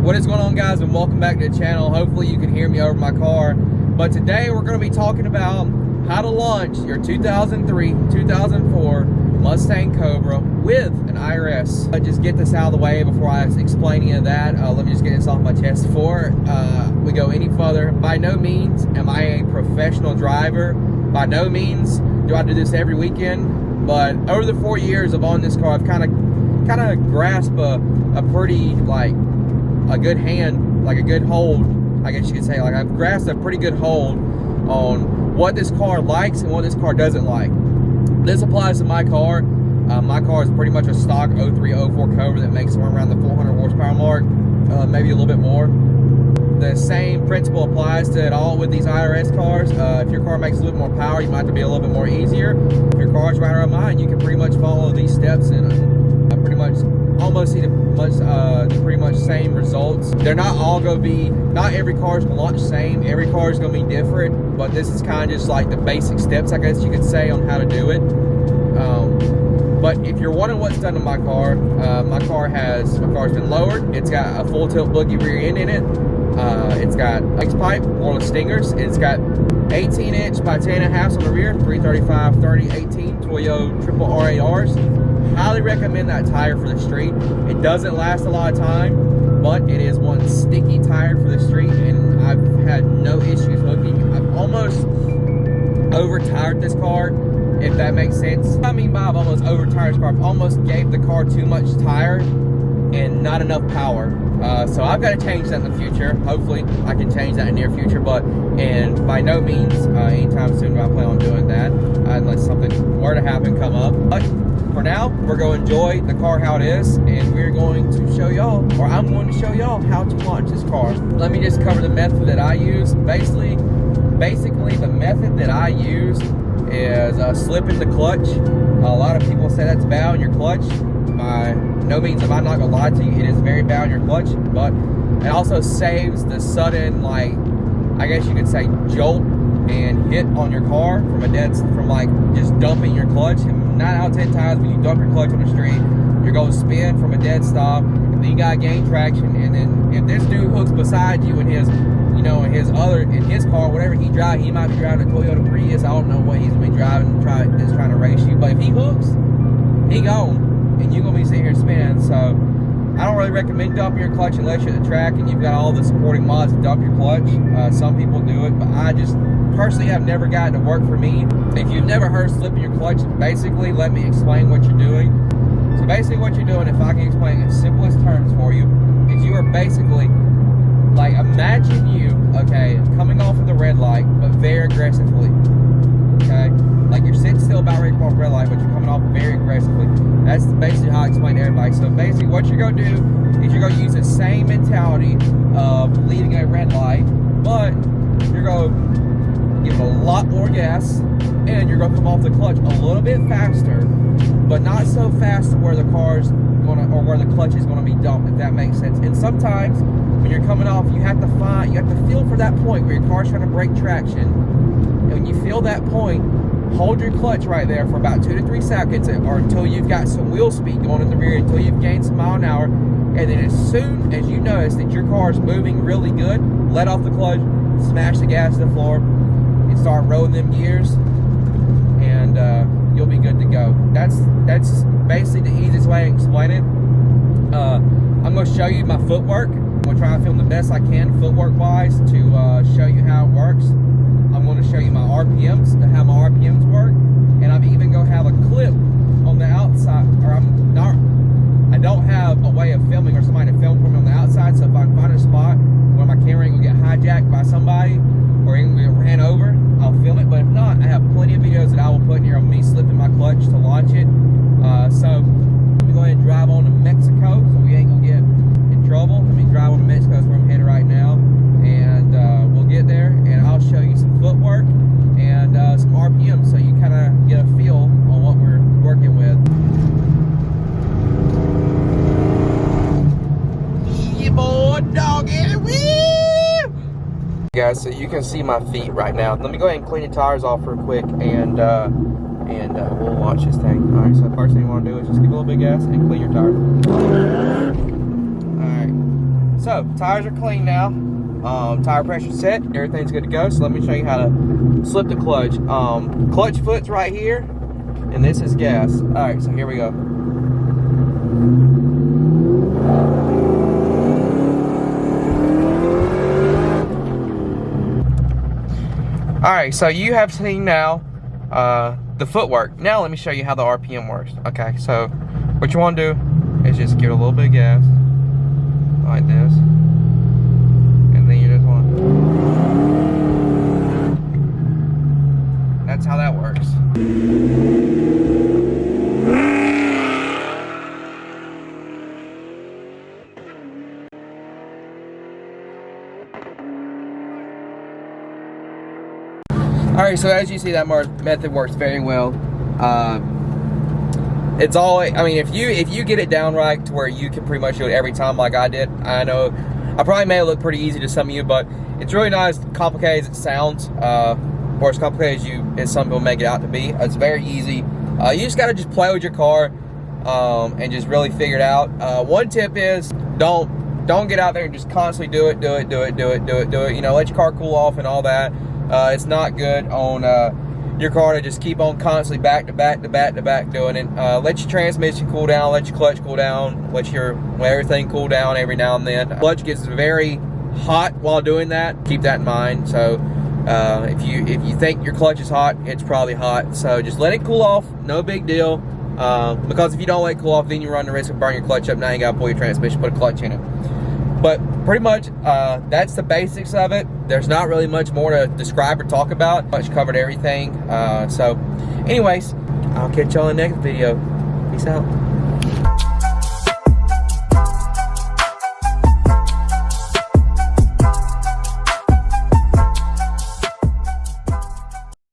What is going on, guys, and welcome back to the channel. Hopefully you can hear me over my car. But today we're going to be talking about how to launch your 2003-2004 Mustang Cobra with an IRS. I'll just get this out of the way before I explain any of that. Let me just get this off my chest before we go any further. By no means am I a professional driver. By no means do I do this every weekend. But over the 4 years of owning this car, I've kind of grasped a pretty, a good hand, a good hold, I guess you could say. I've grasped a pretty good hold on what this car likes and what this car doesn't like. This applies to my car. My car is pretty much a stock 03-04 Cobra that makes somewhere around the 400 horsepower mark, maybe a little bit more. The same principle applies to it all with these IRS cars. If your car makes a little more power, you might have to be a little bit more easier. If your car's right around mine, you can pretty much follow these steps and pretty much almost see the pretty much same results. They're not all going to be, not every car is going to launch the same. Every car is going to be different, but this is kind of just like the basic steps, I guess you could say, on how to do it. But if you're wondering what's done to my car, my car's been lowered. It's got a full tilt boogie rear end in it. It's got X pipe, wireless stingers. It's got 18-inch by 10.5 on the rear, 335, 30, 18 Toyo triple R8Rs. Highly recommend that tire for the street. It doesn't last a lot of time, but it is one sticky tire for the street, and I've had no issues hooking. I've almost over-tired this car, if that makes sense. What I mean by I've almost over-tired this car, I've almost gave the car too much tire and not enough power. So I've got to change that in the future. Hopefully I can change that in the near future, and by no means anytime soon do I plan on doing that, unless something were to happen, come up. But for now, we're going to enjoy the car how it is, and we're going to show y'all, or I'm going to show y'all how to launch this car. Let me just cover the method that I use. Basically the method that I use is slipping the clutch. A lot of people say that's bad on your clutch. By no means am I not going to lie to you, it is very bad on your clutch, but it also saves the sudden, I guess you could say, jolt and hit on your car from just dumping your clutch. And 9 out of 10 times when you dump your clutch on the street, you're going to spin from a dead stop, and then you got to gain traction. And then if this dude hooks beside you in his, in his car, whatever he drives, he might be driving a Toyota Prius. I don't know what he's going to be driving, trying to race you. But if he hooks, he gone, and you're going to be sitting here spinning. So I don't really recommend dumping your clutch unless you're at the track and you've got all the supporting mods to dump your clutch. Some people do it, but I just personally have never gotten to work for me. If you've never heard slipping your clutch, basically, let me explain what you're doing. So basically what you're doing, if I can explain it in simplest terms for you, is you are basically, imagine you, coming off of the red light, but very aggressively, okay? You're sitting still about ready to come off the red light, but you're coming off very aggressively. That's basically how I explain to everybody. So basically what you're going to do is you're going to use the same mentality of leaving a red light, but you're going to give it a lot more gas, and you're going to come off the clutch a little bit faster, but not so fast to where the car's going to, or where the clutch is going to be dumped, if that makes sense. And sometimes when you're coming off, you have to feel for that point where your car's trying to break traction. And when you feel that point, hold your clutch right there for about 2 to 3 seconds, or until you've got some wheel speed going in the rear, until you've gained some mile an hour. And then as soon as you notice that your car is moving really good, let off the clutch, smash the gas to the floor, and start rolling them gears, and you'll be good to go. That's basically the easiest way to explain it. I'm going to show you my footwork. I'm going to try to film the best I can footwork wise to show you how it works. I'm going to show you my RPMs, how my RPMs work, and I'm even going to have a clip on the outside, or I don't have a way of filming or somebody to film for me on the outside, so if I can find a spot where my camera ain't going to get hijacked by somebody, or even get ran over, I'll film it. But if not, I have plenty of videos that I will put in here of me slipping my clutch to launch it. So let me go ahead and drive on to Mexico, so we ain't gonna get in trouble. Let me drive on to Mexico, that's where I'm headed right now, and we'll get there, and I'll show you some footwork and some RPM, so you kind of get a feel on what we're working with. Yeah, boy, doggy, woo! Guys, so you can see my feet right now. Let me go ahead and clean the tires off real quick, and we'll launch this thing. All right, so the first thing you want to do is just give a little bit of gas and clean your tires. All right, so tires are clean now. Tire pressure set, everything's good to go. So let me show you how to slip the clutch. Clutch foot's right here, and this is gas. All right, so here we go. All right, so you have seen now the footwork. Now let me show you how the RPM works. Okay, so what you want to do is just give it a little bit of gas, like this. And then you just want, that's how that works. Alright, so as you see, that method works very well. It's all, I mean, if you get it down right to where you can pretty much do it every time like I did. I know I probably made it look pretty easy to some of you, but it's really not as complicated as it sounds, or as complicated as some people make it out to be. It's very easy. You just gotta just play with your car and just really figure it out. One tip is don't get out there and just constantly do it. You know, let your car cool off and all that. It's not good on your car to just keep on constantly back to back doing it. Let your transmission cool down, let your clutch cool down, let everything cool down every now and then. Clutch gets very hot while doing that. Keep that in mind. So if you think your clutch is hot, it's probably hot. So just let it cool off. No big deal. Because if you don't let it cool off, then you run the risk of burning your clutch up. Now you gotta pull your transmission, put a clutch in it. But pretty much, that's the basics of it. There's not really much more to describe or talk about. Much covered everything. So anyways, I'll catch y'all in the next video. Peace out.